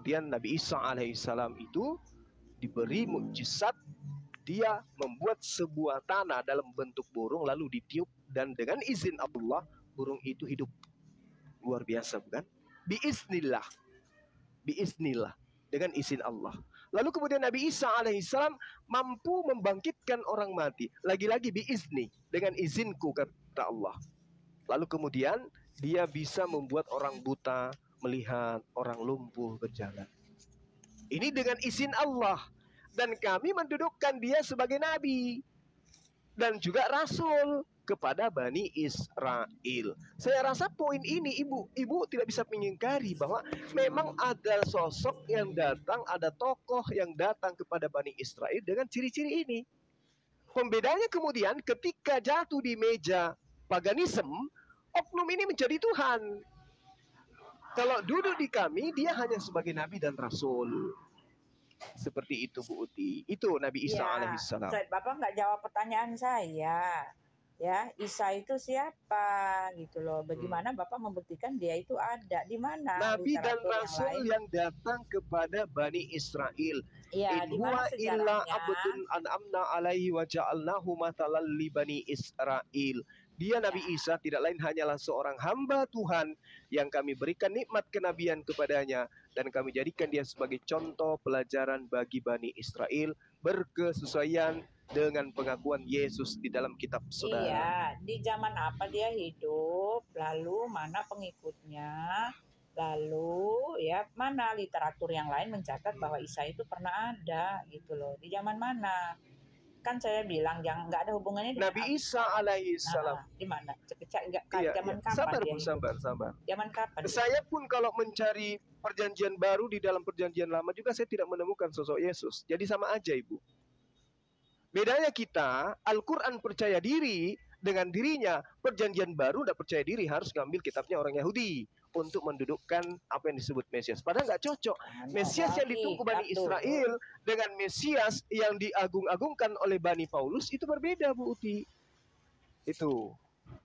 kemudian Nabi Isa alaihissalam itu diberi mukjizat, dia membuat sebuah tanah dalam bentuk burung lalu ditiup, dan dengan izin Allah burung itu hidup. Luar biasa bukan? Biiznillah, biiznillah, dengan izin Allah. Lalu kemudian Nabi Isa alaihissalam mampu membangkitkan orang mati, lagi-lagi biizni, dengan izinku kata Allah. Lalu kemudian dia bisa membuat orang buta melihat, orang lumpuh berjalan. Ini dengan izin Allah. Dan kami mendudukkan dia sebagai nabi dan juga rasul kepada Bani Israel. Saya rasa poin ini ibu tidak bisa mengingkari bahwa memang ada sosok yang datang, ada tokoh yang datang kepada Bani Israel dengan ciri-ciri ini. Pembedanya kemudian ketika jatuh di meja paganisme, oknum ini menjadi Tuhan. Kalau duduk di kami, dia hanya sebagai nabi dan rasul. Seperti itu Bu Uti. Itu Nabi Isa alaihissalam. Bapak nggak jawab pertanyaan saya. Ya, Isa itu siapa gitu loh. Bagaimana Bapak membuktikan dia itu ada di mana? Nabi dan rasul yang datang kepada Bani Israel. Ya, in huwa illa abdun an'amna alaihi wa ja'alnahu mathalan li Bani Israel. Dia Nabi Isa tidak lain hanyalah seorang hamba Tuhan yang kami berikan nikmat kenabian kepadanya, dan kami jadikan dia sebagai contoh pelajaran bagi Bani Israel, berkesesuaian dengan pengakuan Yesus di dalam kitab saudara. Iya, di zaman apa dia hidup, lalu mana pengikutnya, lalu ya mana literatur yang lain mencatat bahwa Isa itu pernah ada gitu loh. Di zaman mana? Kan saya bilang yang nggak ada hubungannya dengan Nabi Isa alaihissalam. Di mana? Zaman kapan sabar, dia Bu, sabar. Zaman kapan? Saya pun kalau mencari perjanjian baru di dalam perjanjian lama juga saya tidak menemukan sosok Yesus. Jadi sama aja Ibu. Bedanya kita, Al-Quran percaya diri dengan dirinya, perjanjian baru tidak percaya diri, harus ngambil kitabnya orang Yahudi untuk mendudukkan apa yang disebut Mesias. Padahal nggak cocok. Mesias yang ditunggu Bani Israel dengan Mesias yang diagung-agungkan oleh Bani Paulus itu berbeda Bu Uti. Itu.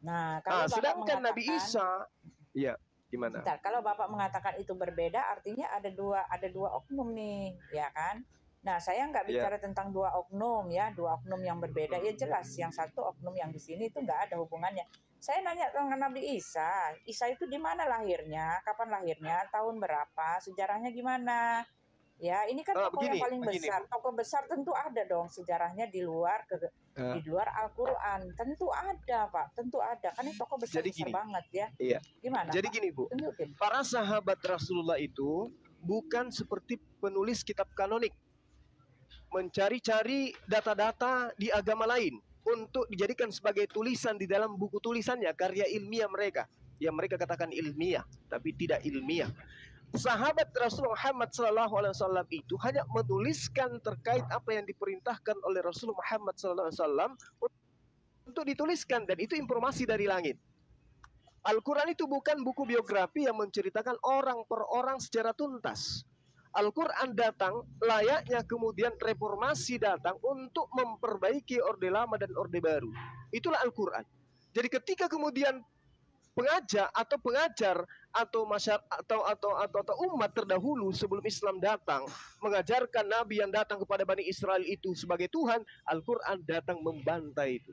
Nah, kalau sedangkan Nabi Isa, ya gimana? Bentar, kalau Bapak mengatakan itu berbeda, artinya ada dua oknum nih, ya kan? Nah, saya nggak bicara tentang dua oknum ya, dua oknum yang berbeda. Ya jelas, yang satu oknum yang di sini itu nggak ada hubungannya. Saya nanya tentang Nabi Isa. Isa itu di mana lahirnya? Kapan lahirnya? Tahun berapa? Sejarahnya gimana? Ya, ini kan tokoh yang paling besar. Tokoh besar tentu ada dong sejarahnya di luar Al-Quran. Tentu ada, Pak. Tentu ada. Kan ini tokoh besar banget ya. Iya. Gimana? Jadi Pak? Gini, Bu. Tunjukin. Para sahabat Rasulullah itu bukan seperti penulis kitab kanonik, mencari-cari data-data di agama lain untuk dijadikan sebagai tulisan di dalam buku tulisannya, karya ilmiah mereka. Yang mereka katakan ilmiah, tapi tidak ilmiah. Sahabat Rasulullah Muhammad SAW itu hanya menuliskan terkait apa yang diperintahkan oleh Rasulullah Muhammad SAW untuk dituliskan, dan itu informasi dari langit. Al-Quran itu bukan buku biografi yang menceritakan orang per orang secara tuntas. Al-Quran datang layaknya kemudian reformasi datang untuk memperbaiki orde lama dan orde baru. Itulah Al-Quran. Jadi ketika kemudian pengajar atau masyarakat atau umat terdahulu sebelum Islam datang mengajarkan Nabi yang datang kepada Bani Israel itu sebagai Tuhan, Al-Quran datang membantai itu.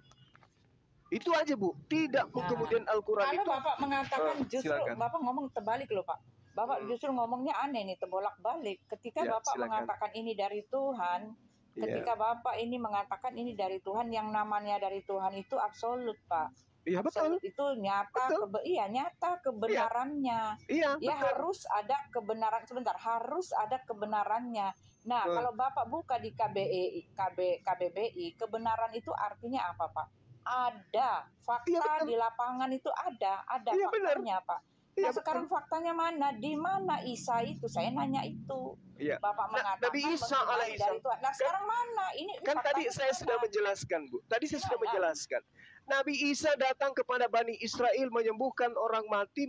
Itu aja Bu. Tidak kemudian Al-Quran itu. Kalau Bapak mengatakan justru Bapak ngomong terbalik loh Pak. Bapak justru ngomongnya aneh nih, terbolak-balik. Ketika Bapak mengatakan ini dari Tuhan, ketika Bapak ini mengatakan ini dari Tuhan, yang namanya dari Tuhan itu absolut, Pak. Iya, betul. Itu nyata, nyata kebenarannya. Iya, ya betul. Harus ada kebenaran. Sebentar, harus ada kebenarannya. Nah, kalau Bapak buka di KBBI, kebenaran itu artinya apa, Pak? Ada fakta di lapangan itu ada faktanya, Pak. Nah, sekarang faktanya mana? Di mana Isa itu? Saya nanya itu. Iya. Bapak mengatakan Nabi Isa dari Tuhan. Nah, sekarang mana? Ini kan tadi saya sudah menjelaskan, Bu. Tadi saya sudah menjelaskan. Nabi Isa datang kepada Bani Israel menyembuhkan orang mati,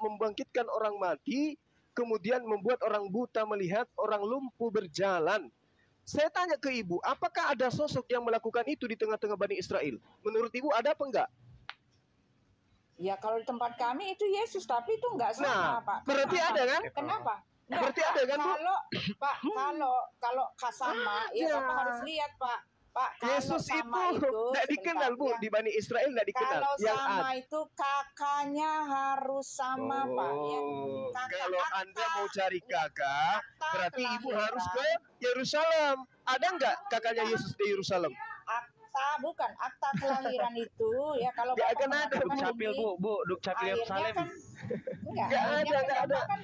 membangkitkan orang mati, kemudian membuat orang buta melihat, orang lumpuh berjalan. Saya tanya ke Ibu, apakah ada sosok yang melakukan itu di tengah-tengah Bani Israel? Menurut Ibu ada apa enggak? Ya kalau di tempat kami itu Yesus, tapi itu enggak sama, Pak. Berarti ada kan? Kenapa? Berarti ada kan, Bu? Kalau Pak, kalau sama, ya Bapak harus lihat Pak. Pak, kalau Yesus sama itu itu tidak dikenal, Bu. yang- Di Bani Israel tidak dikenal. Kalau Yang sama itu kakaknya harus sama Pak. Ya, kakak kalau akta- Anda mau cari kakak, akta berarti ibu kelahiran. harus ke Yerusalem. Ada nggak kakaknya Yesus di Yerusalem? Akta bukan akta kelahiran itu ya kalau Nggak Bapak akan ada, mengatakan Dukcapil, ini, Bu, Dukcapil akhirnya Yerusalem. kan Nggak akhirnya ada, nggak ada. Bapak kan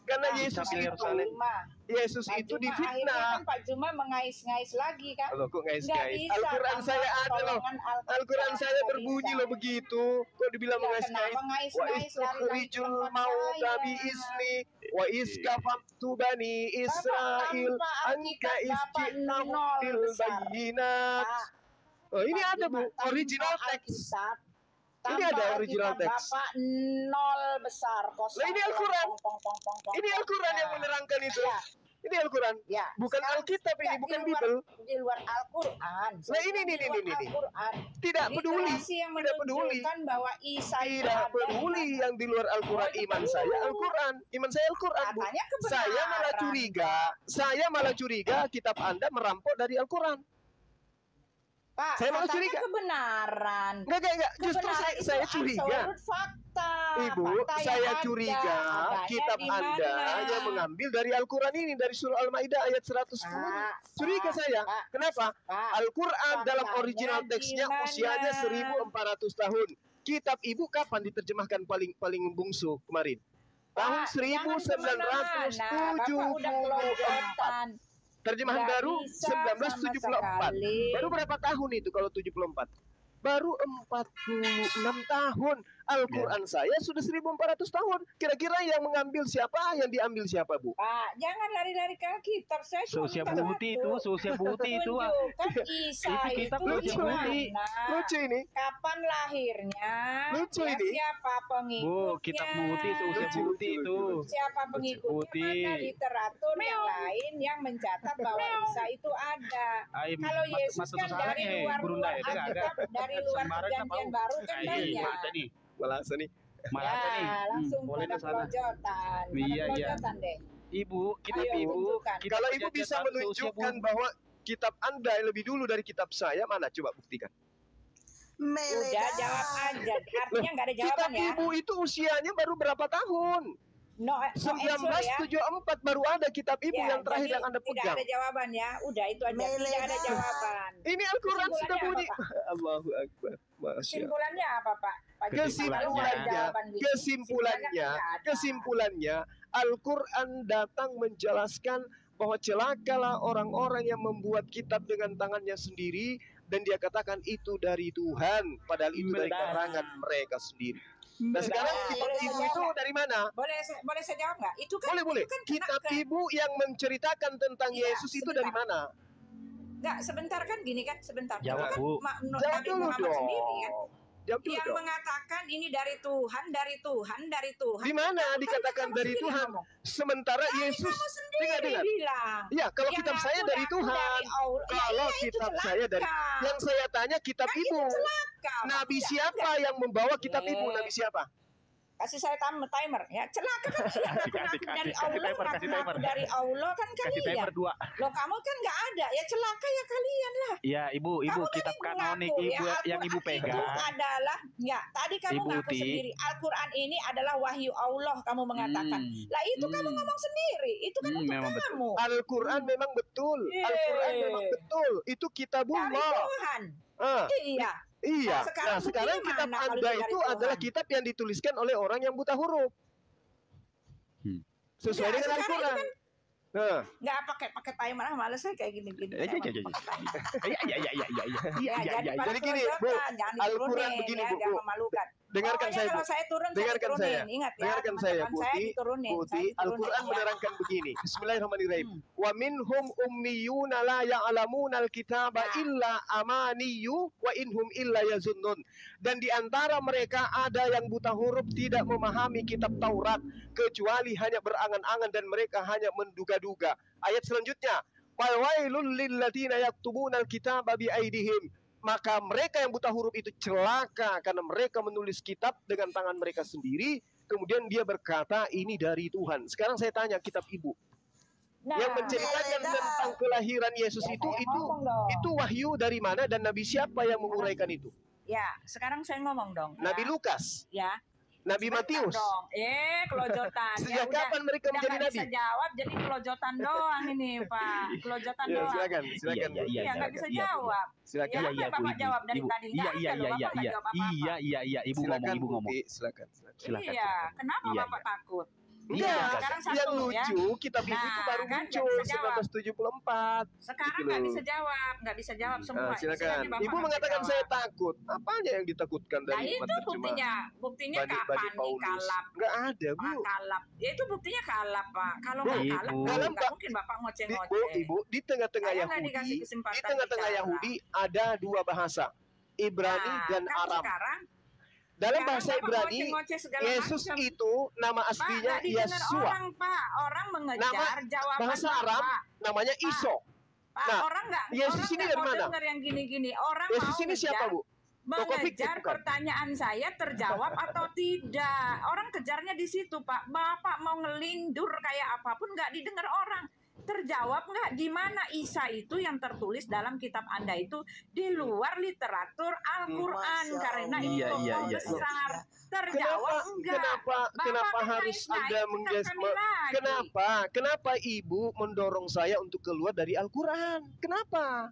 Karena Nah, Yesus Dukcapil itu, Yerusalem. Yesus Pak itu Juma, akhirnya difitnah. kan Pak Juma mengais-ngais lagi kan. Loh, kok Nggak guys? bisa Al-Quran tanpa saya ada loh. pertolongan Alkitab. Al-Quran saya Nggak berbunyi bisa. loh begitu. Kok dibilang Ya, mengais-ngais? kenapa Wa ngais-ngais istukhrijul lari-lari ke mauta tempat bi saya? ismi wa iskafamtu bani Israel tanpa anka Alkitab Bapak isji'nahum nol bil besar. bayyinat. Pak, Oh, ini Pak ada, Juma, Bu, tanpa original text. Alkitab, Ini tanpa ada original Alkitab text. Bapak nol besar kosong. Lah, ini Al-Quran. Pong. Ini Al-Quran yang Nah, menerangkan itu. ya, Ini Al-Quran. ya. Bukan Sekarang, Alkitab ini, ya, bukan di luar, Bible. Di luar Al-Quran. Nah, ini. Al-Quran. Tidak Ini peduli. narasi yang Tidak peduli. menunjukkan bahwa Isa itu Tidak ada peduli di mana. yang di luar Al-Quran. Oh, itu Iman peduli. saya Al-Quran. Iman saya Al-Quran, Bu. Katanya kebenaran. Saya malah curiga kitab Anda merampok dari Al-Quran. Pak, Saya malah katanya curiga. kebenaran. Enggak. Justru Kebenaran itu saya curiga. absolut fakta. Ibu, Fakta yang saya ada. curiga Adanya kitab di Anda mana? yang mengambil dari Al-Quran ini, dari surah Al-Maidah ayat 110. Pak, Curiga saya. Pak, Kenapa? Pak, Al-Quran dalam faktanya original teksnya gimana? usianya 1400 tahun. Kitab Ibu kapan diterjemahkan paling bungsu kemarin? Tahun Pak, jangan kemana-mana. Bapak udah 1974. kelojotan. Terjemahan Nggak baru bisa 1974. sama sekali. Baru berapa tahun itu kalau 74? Baru 46 tahun. Al-Quran saya sudah 1400 tahun. Kira-kira yang mengambil siapa? Yang diambil siapa, Bu? Pak, jangan lari-lari ke Alkitab. Saya cuma Seusia minta Putih satu. itu, Seusia Putih itu. Tunjukkan Isa Itu itu kitab di Seusia Putih. mana? Lucu ini. Kapan lahirnya? Lucu Ya, ini. siapa pengikutnya? Bu, kitab Putih, Seusia Lucu, Putih lucu, itu. lucu. Siapa pengikutnya? Putih. Mana literatur yang lain yang mencatat bahwa Isa itu ada. Ay, Kalau Yesus matu kan sarang dari eh, luar Burunda ya, ada. Alkitab, dari luar Sembarang perjanjian apa? baru kan Ay, banyak. mata nih. Malah nih. Malah Ya, nih. langsung boleh pada ke sana. pelojotan. Pada Iya, iya. pelojotan deh. Ibu, kitab Ayo, Ibu. tunjukkan. kitab Kalau Ibu perjanjian bisa baru seusia menunjukkan Putih. bahwa kitab Anda lebih dulu dari kitab saya, mana? Coba buktikan. Udah jawab aja. Artinya nggak ada Kitab jawaban ya. Ibu itu usianya baru berapa tahun? No answer ya. 1974 baru ada kitab Ibu Ya, yang terakhir jadi yang Anda tidak pegang. ada jawaban ya. Udah itu aja. Tidak ada jawaban. Ini Al-Quran sudah Kesimpulannya bunyi. apa, Pak? Allahu Akbar. Masya Allah. Kesimpulannya apa, Pak? Pak Joko? Kesimpulannya. Kalau nggak ada jawaban gitu. Kesimpulannya, kan nggak ada. kesimpulannya, Al-Quran datang menjelaskan bahwa celakalah orang-orang yang membuat kitab dengan tangannya sendiri dan dia katakan itu dari Tuhan, padahal itu dari Benar. karangan mereka sendiri. Nah, Benar. sekarang kitab Boleh Ibu saya itu jawab? dari mana? Boleh saya jawab nggak? Itu kan Boleh. itu kan Kitab kena- Ibu yang menceritakan tentang Iya, Yesus itu sebentar. dari mana? nggak sebentar kan gini kan sebentar. Jawab, Itu kan Bu. Jawab Nabi dulu Muhammad dong. sendiri kan Jawab dulu yang dong. mengatakan ini dari Tuhan. Di mana dikatakan Kamu dari sendiri Tuhan? ngomong. Sementara Yesus dengar. Bilang. Ya, kalau Yang kitab saya aku dari dapat Tuhan. dari Allah. Ya, Kalau iya, itu kitab celaka. saya dari yang saya tanya kitab Kan Ibu. itu celaka. Nabi Enggak, siapa yang membawa kitab Ibu? Eh. Nabi siapa? Kasih saya timer ya. Celaka kan iya ngaku dari Allah, kasih timer. ngaku dari Allah kan Kasih kalian. timer 2. Loh kamu kan nggak ada ya celaka ya kalian lah. Ya, Ibu, Kamu kitab tadi kanonik mengaku, Ibu ya, yang Ibu Al-Quran pegang. itu adalah ya tadi kamu Ibu ngaku Ti. sendiri Al-Quran ini adalah wahyu Allah kamu mengatakan. Lah itu kamu ngomong sendiri. Itu kan untuk memang betul. kamu. Al-Quran memang betul. Al-Quran memang betul. Itu Dari kitabullah. Tuhan. Ah, Iya. iya. Nah, sekarang Nah, sekarang buktinya kitab mana kalau Anda itu dari itu Tuhan? adalah kitab yang dituliskan oleh orang yang buta huruf. Sesuai Enggak, dengan sekarang Al-Quran. Nah, Nggak pakai timer males saya kayak gini-gini. Ya, Saya ya, ya, mau pakai timer. Iya. Jadi Jadi gini, Bu, jangan Al-Quran diturunin begini, ya, Bu, jangan Bu. memalukan. Dengarkan Pokoknya saya, Bu. kalau saya turun, Dengarkan saya diturunin. saya. Ingat ya, Dengarkan saya, teman-teman Putih. saya diturunin. Putih, Saya diturunin, Al-Quran ya. menerangkan begini. Bismillahirrahmanirrahim. Hmm. Wa minhum ummiyuna la ya'lamuna al-kitaba Nah. illa amaniyu wa inhum illa yazunnun. Dan di antara mereka ada yang buta huruf tidak memahami kitab Taurat kecuali hanya berangan-angan dan mereka hanya menduga-duga. Ayat selanjutnya, fawailul lilladzina yaktubuna al-kitaba biaidihim. Maka mereka yang buta huruf itu celaka karena mereka menulis kitab dengan tangan mereka sendiri kemudian dia berkata ini dari Tuhan. Sekarang saya tanya kitab ibu, Nah, yang menceritakan tentang kelahiran Yesus ya, itu saya ngomong dong. itu wahyu dari mana dan nabi siapa yang menguraikan itu? Ya, sekarang saya ngomong dong. Nabi ya. Lukas, Ya. Nabi Sebentar Matius. dong. Kelojotan. Sejak kapan mereka udah menjadi nggak nabi? bisa jawab, jadi kelojotan doang ini, Pak. Kelojotan Ya, doang. silakan, silakan. Iya, Iya, nggak bisa jawab. Silakan. Ya, apa Bapak jawab dari tadi? Nggak ada loh, Bapak nggak jawab apa-apa. Iya, ibu Silakan, ngomong, ibu ngomong. Putih, silakan. Silakan, Iya, silakan. kenapa Iya, Bapak takut? Enggak, sekarang yang satu, lucu ya. kitab ibu itu Nah, baru kan muncul nggak bisa jawab. 1974. Sekarang Gitu nggak loh. bisa jawab, nggak bisa jawab semua. Silakan. Istilahnya Bapak Ibu nggak bisa mengatakan jawab. saya takut. Apanya yang ditakutkan Nah dari umat itu terjemah? buktinya Bani kapan nih Paulus. kalap? Enggak ada, Bu. Pak kalap. Ya itu buktinya kalap, Pak. Kalau Bu, nggak Ibu. kalap, Kalap, nggak Pak. mungkin Bapak Bu, ngoceh-ngoceh. Ibu, di tengah-tengah Saya nggak dikasih Yahudi, kesempatan di tengah-tengah bicara. Yahudi ada dua bahasa, Ibrani Nah, dan kan Aram. sekarang Dalam bahasa Bapak Ibrani, ngoceh-ngoceh segala Yesus macam. itu nama Pak, aslinya nggak didengar Yesua. orang, Pak. Orang mengejar jawaban bahasa Bapak. Arab namanya Pak. Iso. Pak, Nah, orang nggak Yesus ini dari mau mana? dengar yang gini-gini. Orang Yesus mau ini siapa, Bu? Tokoh fiktif mengejar bukan? pertanyaan saya terjawab atau tidak. Orang kejarnya di situ, Pak. Bapak mau ngelindur kayak apapun nggak didengar orang. Terjawab nggak di mana Isa itu yang tertulis dalam kitab Anda itu di luar literatur Al-Qur'an Masya karena Allah. itu Iya, tokoh iya, iya. besar. Terjawab enggak. Kenapa harus Anda Kenapa Ibu mendorong saya untuk keluar dari Al-Qur'an? Kenapa?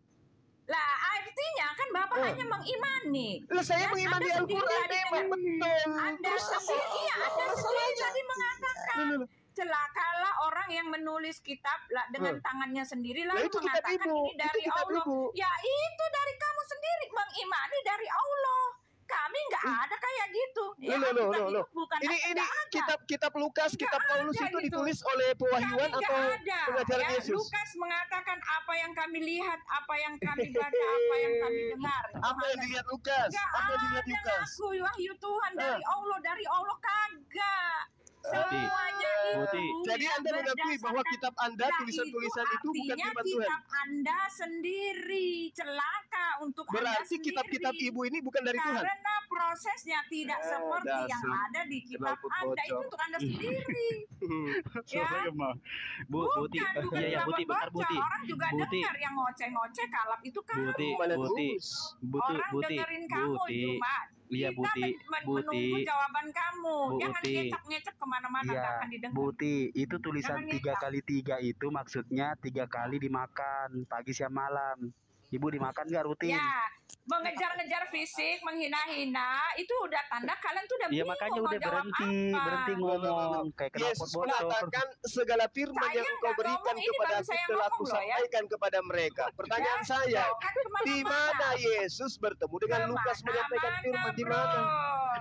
Lah artinya kan Bapak hanya mengimani. Lah saya Ya, mengimani Anda sendiri Al-Qur'an tadi memang betul. Anda Terus apa? sendiri, iya Anda sendiri tadi mengatakan Loh. celakalah orang yang menulis kitab lah dengan tangannya sendiri Lah lalu itu kitab mengatakan Ibu, ini dari itu kitab Allah. Ibu. Ya itu dari kamu sendiri mengimani dari Allah. Kami nggak ada kayak gitu. Ya, Loh. kitab itu bukan Ini nggak ada. kitab Lukas, kitab Paulus ada itu gitu. ditulis oleh pewahyuan Kami atau nggak ada. pengajaran Ya, Yesus? Lukas mengatakan apa yang kami lihat, apa yang kami baca, apa yang kami dengar. Apa yang dilihat Lukas? Nggak Apa yang dilihat ada Lukas? ngaku wahyu Tuhan dari Allah kagak. Semuanya Bukti. itu Jadi yang Anda mengakui bahwa berdasarkan- kitab Anda, Nah, tulisan-tulisan itu bukan artinya firman Tuhan. kitab Anda sendiri celaka untuk Anda Berarti sendiri. kitab-kitab Ibu ini bukan dari Tuhan. Karena prosesnya tidak seperti yang dasar ada di kitab knalpot Anda itu bocor. untuk Anda sendiri. Ya. Bu, Buti. Bukan Iya, iya, Buti, bentar, baca. Buti. Orang juga Buti. dengar yang ngoceh-ngoceh kalap itu kan. Buti, Mana Buti. terus? Orang dengerin kamu Buti. cuma Iya, kita Buti. menunggu Buti. jawaban kamu. Jangan Buti. ngecek-ngecek kemana-mana Iya, nggak akan didengar. Buti, itu tulisan Jangan 3x3 itu maksudnya 3 kali dimakan pagi siang malam. Ibu dimakan nggak rutin? Ya, mengejar-ngejar fisik, menghina-hina, itu udah tanda kalian tuh udah Iya bingung makanya mau udah jawab apa. berhenti ngomong kayak knalpot Yesus bocor. mengatakan segala firman Saya yang engkau nggak berikan ngomong, ini kepada baru aku saya telah aku ngomong loh ya. sampaikan kepada mereka. Pertanyaan saya, Kan kemana-mana. di mana Yesus bertemu dengan Lukas menyampaikan firman di mana?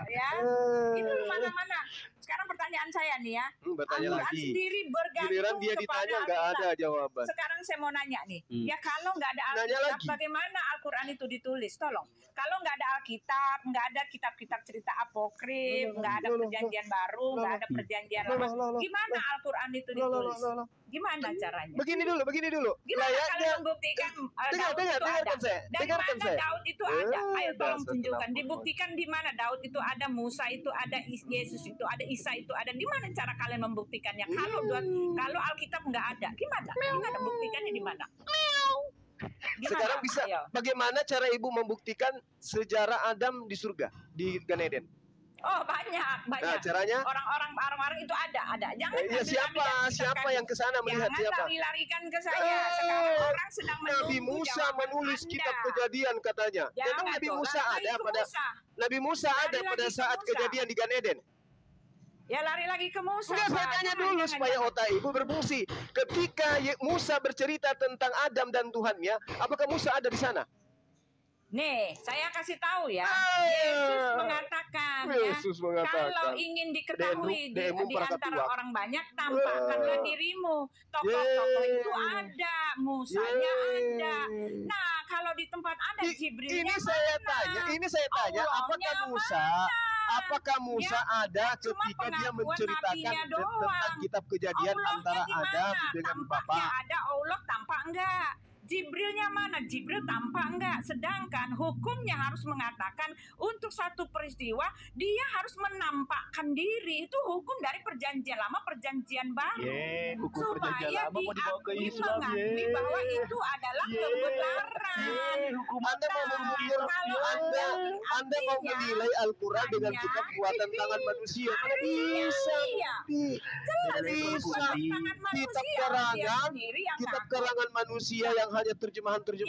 Ya, itu di mana-mana. Sekarang pertanyaan saya nih ya. Bertanya Al-Quran lagi. sendiri bergantung Giliran dia kepada ditanya nggak Alkitab. ada jawaban. Sekarang saya mau nanya nih, Hmm. ya kalau nggak ada Nanya Alkitab, lagi. bagaimana Al-Quran itu ditulis? Tolong, kalau nggak ada Alkitab, nggak ada kitab-kitab cerita apokrif, nggak ada perjanjian baru, nggak ada perjanjian lama, gimana Al-Quran itu ditulis? Gimana caranya? Begini dulu. Gimana Layaknya kalian membuktikan Daud itu ada? dengarkan saya. Dari Dengarkan mana saya. Daud itu ada? Ayo tolong dasar tunjukkan. kenapa Dibuktikan di mana Daud itu ada, Musa itu ada, Yesus itu ada, Isa itu ada. Di mana cara kalian membuktikannya? Kalau Alkitab nggak ada, gimana? Gimana buktikannya di mana? Gimana? Sekarang bisa. Ayo. Bagaimana cara Ibu membuktikan sejarah Adam di surga, di Gan Eden? Oh banyak. Nah, caranya? Orang-orang itu ada. Jangan Ya, siapa yang ke sana melihat Jangan siapa? lari-larikan ke saya. Sekarang orang sedang menunggu Nabi Musa jawaban menulis Anda. kitab Kejadian katanya. Jangan Memang Nabi tuh, Musa lari ada ke pada Musa. Nabi Musa ada Lari pada lagi ke saat Musa. kejadian di Gan Eden. Ya lari lagi ke Musa. Enggak, saya Pak. tanya Jangan, dulu jangan, supaya jangan. otak Ibu berfungsi. Ketika Musa bercerita tentang Adam dan Tuhannya, apakah Musa ada di sana? Nih, saya kasih tahu ya. Ah, Yesus mengatakan ya, Yesus mengatakan. kalau ingin diketahui Demu di para antara ketua. orang banyak, tampakkanlah dirimu. Tokoh-tokoh itu ada, Musanya ada. Nah, kalau di tempat Anda Jibrilnya Ini saya mana? tanya, Allahnya apakah Musa ada cuma ketika dia pengakuan menceritakan nabinya tentang doang. kitab kejadian Allahnya antara di mana? Adam dengan Tampaknya Bapa? ada Allah, tampak enggak? Jibrilnya mana? Jibril tampak enggak. Sedangkan hukumnya harus mengatakan untuk satu peristiwa dia harus menampakkan diri. Itu hukum dari perjanjian lama, perjanjian baru. Hukum Supaya perjanjian lama mau dibawa ke diakui, Islam. mengakui bahwa itu adalah kebenaran. Hukum Anda mau mengukur, kalau Anda mau artinya menilai Al-Quran dengan hanya kitab buatan tangan manusia. Mana bisa? iya. Tidak bisa. Tangan Kitab manusia dia karangan, sendiri yang kitab ngaku. karangan manusia yang hanya terjemahan Yang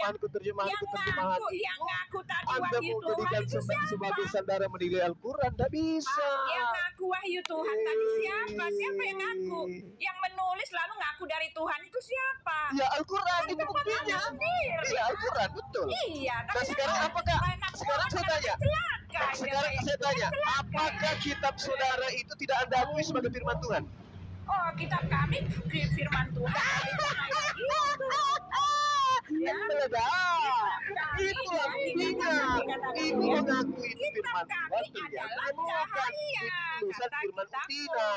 ngaku tadi Anda wahyu mau Tuhan jadikan itu siapa? sebagai sandara menilai Al-Quran? Tidak bisa. Yang ngaku wahyu Tuhan tadi siapa? Siapa yang ngaku? Yang menulis lalu ngaku dari Tuhan itu siapa? Ya Al-Quran itu Anda buktinya. sendiri. Iya Al-Quran betul. Iya, Nah tapi sekarang apakah? Sekarang saya tanya. Sekarang saya tanya, apakah kitab saudara itu tidak Anda akui sebagai firman Tuhan? Oh, kitab kami firman Tuhan. Ya. Itulah buktinya. Ibu mengaku itu firman Tuhan. Adalah Bukan cahaya. itu tulisan Kata firman kitabku. Utina.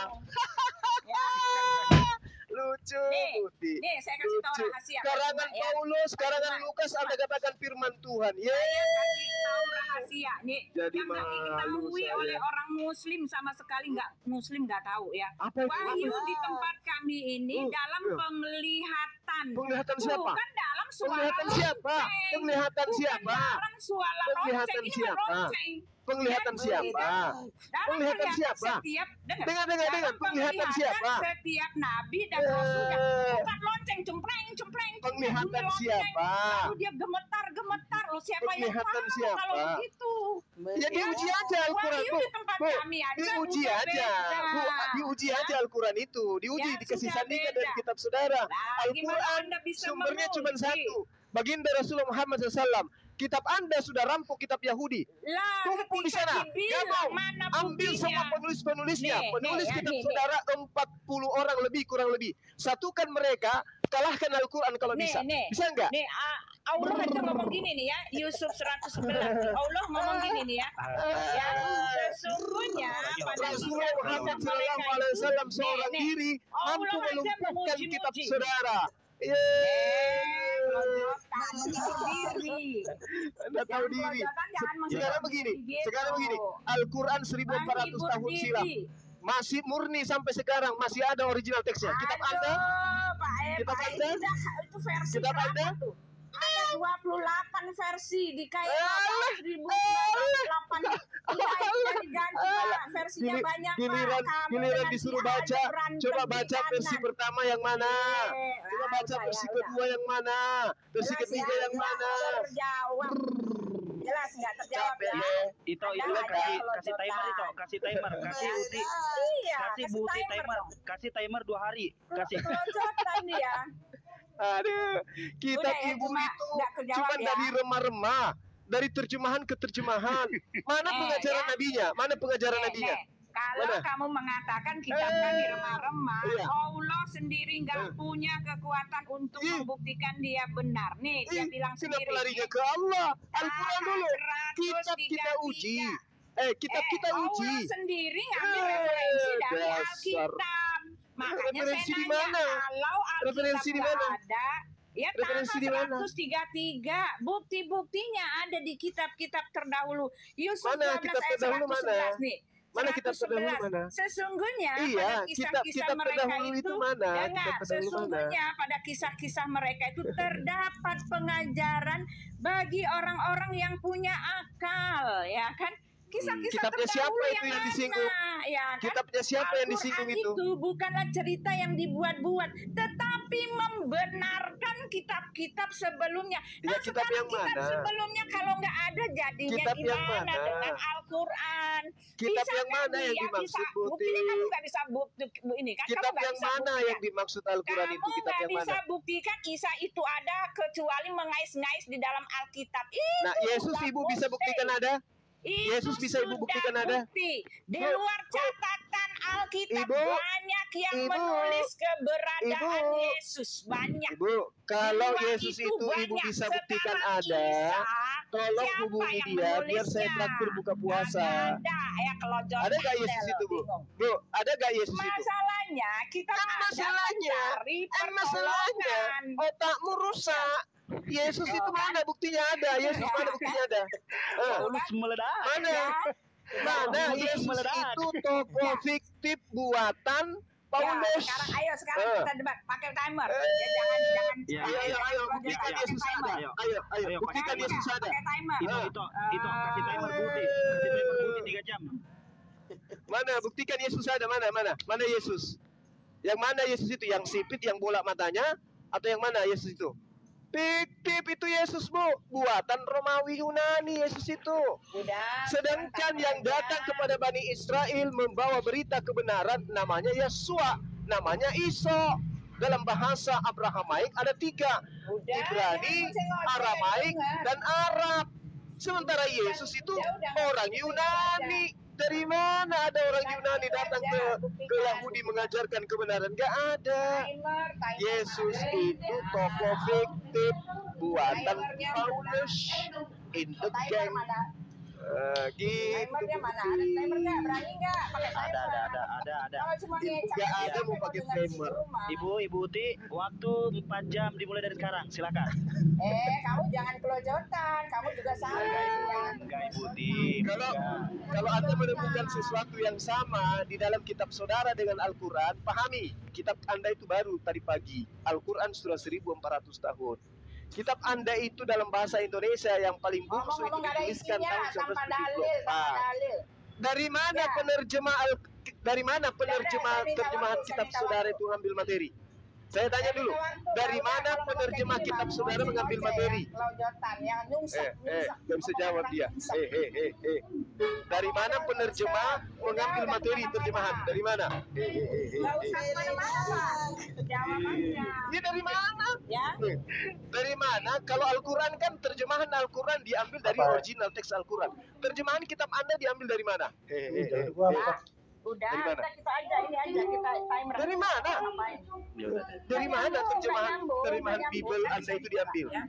Lucu, Budi. Nih, saya kasih tahu Lucu. rahasia. Karangan Ya. Paulus, karangan Lukas Anda katakan firman Tuhan. Saya kasih tahu rahasia nih. Jadi Yang nggak diketahui malu oleh saya. orang Muslim sama sekali nggak tahu ya. Apa itu? Wahyu di tempat kami ini dalam iya. penglihatan. Penglihatan siapa? Bukan dalam suara Penglihatan siapa? lonceng. Penglihatan Bukan siapa? dalam suara Penglihatan lonceng. Ini siapa? lonceng. Penglihatan siapa? Dalam Penglihatan siapa? Setiap, Dengar, dalam penglihatan siapa? Setiap nabi dan rasulnya. Eh, Bukan lonceng, cempreng. Penglihatan bunyi lonceng. siapa? Lalu dia gemetar. Loh, siapa yang Penglihatan tahu siapa? kalau begitu? Ya diuji aja Al-Quran, Wahyu Bu. di tempat Bu, kami aja diuji udah aja. beda. Bu, diuji aja Al-Quran itu. Diuji, Ya, dikasih sudah sandingan beda. dari kitab saudara. Nah, gimana Al-Quran Anda bisa sumbernya cuma menguji? satu. Baginda Rasulullah Muhammad SAW. Kitab Anda sudah rampok kitab Yahudi. Lah, Tumpul di ketika sana. dibilang Gabung. mana Ambil buktinya? semua penulis-penulisnya. Nih, Penulis nih, kitab nih, saudara 40 orang lebih, kurang lebih. Satukan mereka, kalahkan Al-Quran kalau bisa. Bisa enggak? Nih, Allah aja ngomong gini nih ya, Yusuf 111. Allah ngomong gini nih ya. Ya, sesungguhnya pada Rasulullah kisah Muhammad mereka SAW itu, seorang nih, diri Allah mampu aja melumpuhkan menguji-uji. kitab saudara. Kelojotan, diri. Anda tahu diri. Sekarang begini, Al-Quran 1400 tahun silam masih murni sampai sekarang, masih ada original teksnya. Kitab Anda, kitab Anda, itu versi kitab berapa Anda, tuh? Ada 28 versi di kayak 1908. Iya, diganti Pak. Versinya banyak Pak. Kamu giliran dengan disuruh dia baca, aja berantem coba di baca versi kanan. pertama yang mana, coba baca udah, versi ya, kedua yang mana, versi Jelas ketiga ya, yang nggak mana. terjawab. Jelas nggak terjawab Capek ya? deh. Itu Ada kasih kelojotan. timer itu, kasih timer, kasih Uti, Iya, kasih Buti timer, dong. kasih timer 2 hari, kasih. Kelojotan dia. Aduh, kitab Udah ya, ibu cuma itu nggak kejawab cuma ya. dari remah-remah, dari terjemahan ke terjemahan. Mana pengajaran ya. nabinya? Mana pengajaran Nih, nabinya? nih. Kalau Mana? kamu mengatakan kitab kami remah-remah, Iya. Allah sendiri nggak punya kekuatan untuk membuktikan dia benar. Nih, dia bilang Kenapa sendiri. larinya ke Allah? Al-Quran dulu. Kitab kita 133. uji. Kitab kita uji. Allah sendiri ngambil referensi dari dasar. Alkitab. Makanya Referensi saya di nanya, mana? kalau Alkitab Referensi di nggak mana? ada, ya Referensi di mana? 133. Bukti-buktinya ada di kitab-kitab terdahulu. Yusuf Mana 12 kitab ayat terdahulu 111 mana? nih. Mana kitab 111. terdahulu mana? Sesungguhnya Iya, pada kisah-kisah kitab mereka terdahulu itu itu, mana? dengar, Kitab terdahulu mana? sesungguhnya pada kisah-kisah mereka itu terdapat pengajaran bagi orang-orang yang punya akal, ya kan? Kisah-kisah Kitabnya siapa terdahulu itu yang mana? disinggung? Ya kan? Kitabnya siapa yang disinggung Al-Quran itu? bukanlah cerita yang dibuat-buat, tetapi membenarkan kitab-kitab sebelumnya. Ya, kitab yang kitab mana? sebelumnya kalau nggak ada jadinya Kitab yang gimana mana? dengan Al-Quran? Kitab Bisa yang kan mana yang dia dimaksud, bisa, Buti? buktinya kamu nggak bisa bukti ini kan? Kitab kamu nggak yang bisa mana buktikan. yang dimaksud Al-Quran itu? Kamu Kitab nggak yang bisa mana? buktikan Isa itu ada kecuali mengais-ngais di dalam Alkitab. Nah, Yesus sudah ibu bisa bukti. buktikan ada? Itu Yesus bisa ibu sudah buktikan ada? bukti. Di Bu, luar catatan Alkitab Ibu, banyak yang Ibu, menulis keberadaan Ibu, Yesus. Banyak. Ibu, kalau Di luar Yesus itu ibu banyak. bisa buktikan Sekarang ada, Isa, tolong siapa hubungi yang dia biar saya menulisnya? traktir buka puasa. Nggak ada ya kelojotan. Ada gak Yesus itu, Bu? bingung. Bu, ada gak Yesus itu? Masalahnya kita Kan ada masalahnya, mencari masalahnya pertolongan. otakmu rusak. Yesus itu mana buktinya ada? Yesus mana buktinya ada? Paulus meledak. Mana? Ya. Mana Paulus Yesus meledak. itu tokoh fiktif buatan Ya, Paulus. sekarang kita debat pakai timer. Eh. Ya, jangan Ya, Ayo, buktikan ya. Yesus ada. Ayo, Ayo, buktikan pakai Yesus ada. Pakai timer. Itu kasih timer putih. Kasih timer putih 3 jam. Mana? Buktikan Yesus ada. Mana Yesus? Yang mana Yesus itu? Yang sipit, yang bola matanya, atau yang mana Yesus itu? Fiktif itu Yesus, Bu. Buatan Romawi Yunani Yesus itu. Udah. Sedangkan yang datang kepada Bani Israel membawa berita kebenaran namanya Yesua, namanya Isa. Dalam bahasa Abrahamaik ada 3, Udah. Ibrani, Aramaik, dan Arab. Sementara Yesus itu orang Yunani. Dari mana ada orang Yunani datang ke Yahudi mengajarkan kebenaran? Gak ada. Timer. Yesus itu tokoh fiktif buatan Paulus in the Timer gang. mana? Gitu. Timernya mana? Ada timer nggak? Berani nggak pakai timer? Ada. Kalau cuma ngecek Nggak aja, ada mau pakai dengar di timer. rumah. Ibu Uti, waktu 4 jam dimulai dari sekarang. Silakan. Kamu jangan kelojotan. Kamu juga sama. Enggak, Ibu Uti. Kalau Anda menemukan sesuatu yang sama di dalam kitab saudara dengan Al-Quran, pahami, kitab Anda itu baru tadi pagi. Al-Quran sudah 1400 tahun. Kitab Anda itu dalam bahasa Indonesia yang paling bungsu itu Ngomong-ngomong nggak ada dituliskan isinya, tahun tanpa dalil, 1974. Dari mana penerjemah terjemahan kitab saudara itu ngambil materi? Saya tanya dulu, dari mana penerjemah kitab saudara mengambil materi? Kelojotan yang nyungsep. Gak bisa jawab dia. Dari mana penerjemah mengambil materi terjemahan? Dari mana? Nggak usah kemana-mana, Pak. Jawab aja. Ini dari mana? Ya. Dari mana? Kalau Al-Quran kan terjemahan Al-Quran diambil dari original teks Al-Quran. Terjemahan kitab Anda diambil dari mana? Udah, Dari mana? kita aja ini aja kita timer. Dari mana? Ngapain? Dari mana terjemahan Nggak Bible nyambung. Anda itu diambil? Ya.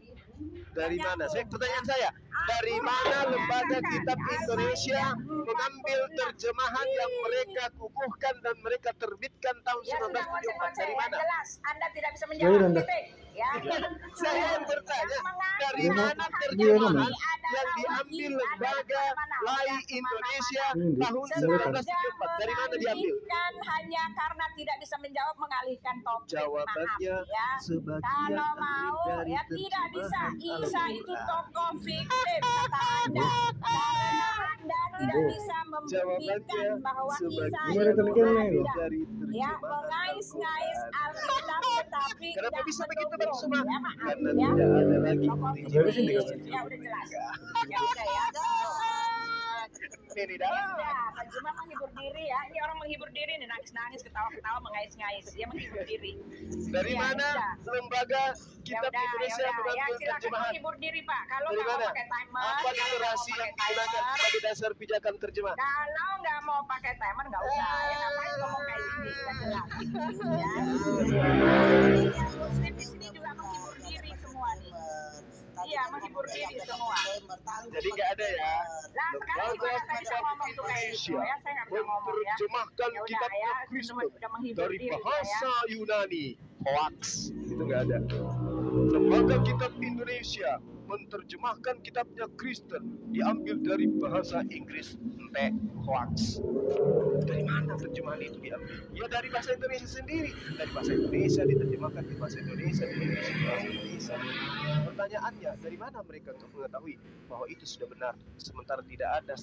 Dari mana? Pertanyaan saya, dari mana lembaga kitab Indonesia mengambil terjemahan yang mereka kukuhkan dan mereka terbitkan tahun Ya sudah 1974? ngoceh-ngoceh Dari ya, mana? jelas. Anda tidak bisa menjawab titik. Ya. Saya yang bertanya, dari mana Mengaku terjemahan adalah yang diambil wahid, lembaga adalah Lai kemana-mana. Indonesia Ini tahun Sengaja 1974? Dari mana diambil? Mengalihkan hanya karena tidak bisa menjawab mengalihkan topik. Jawabannya Maaf, ya. sebagian Kalau mau dari ya tidak bisa. terjemahan Isa itu tokoh fiktif kata Anda. Karena Anda tidak bisa membuktikan bahwa Isa sebagian Gimana itu tulisannya itu? ada. dari Ya, terjemahan mengais-ngais Al-Quran. Alkitab tetapi Kenapa tidak bisa begitu, mendukung. Bang Suma? Ya, maaf, Karena ya. tidak ada lagi Tokoh Dari sini, fiktif. katanya. Ya udah jelas. Ya udah ya. ini Ya dah. sudah, Pak Juma menghibur diri ya. Ini orang menghibur diri nih, nangis-nangis, ketawa-ketawa, mengais-ngais. Dia menghibur diri. Dari Ya, mana sudah. lembaga Ya kitab udah, Indonesia ya mengambil silakan terjemahan? menghibur diri Pak. Kalau Dari nggak mau mana? pakai timer, Apa kalau nggak literasi mau yang pakai digunakan timer, sebagai dasar pijakan terjemah? kalau nggak mau pakai timer nggak usah. Ya ngapain ngomong kayak gini? Kan jelas. Ya. Yang muslim di sini juga menghibur diri semua nih. Iya, menghibur diri semua. Jadi nggak ada ya. Lah sekarang gimana saya bisa ngomong tuh kayak gitu ya? Saya nggak bisa ngomong ya. Menerjemahkan Ya udah kitabnya ya, Kristen udah menghibur dari diri ya. bahasa Yunani. Hoax. Itu nggak ada. Lembaga kitab Indonesia menerjemahkan kitabnya Kristen diambil dari bahasa Inggris. Hoax. Dari mana terjemahan itu diambil? Ya dari bahasa Indonesia sendiri. Dari bahasa Indonesia diterjemahkan di bahasa Indonesia, di bahasa Indonesia. Pertanyaannya, dari mana mereka untuk mengetahui bahwa itu sudah benar, sementara tidak ada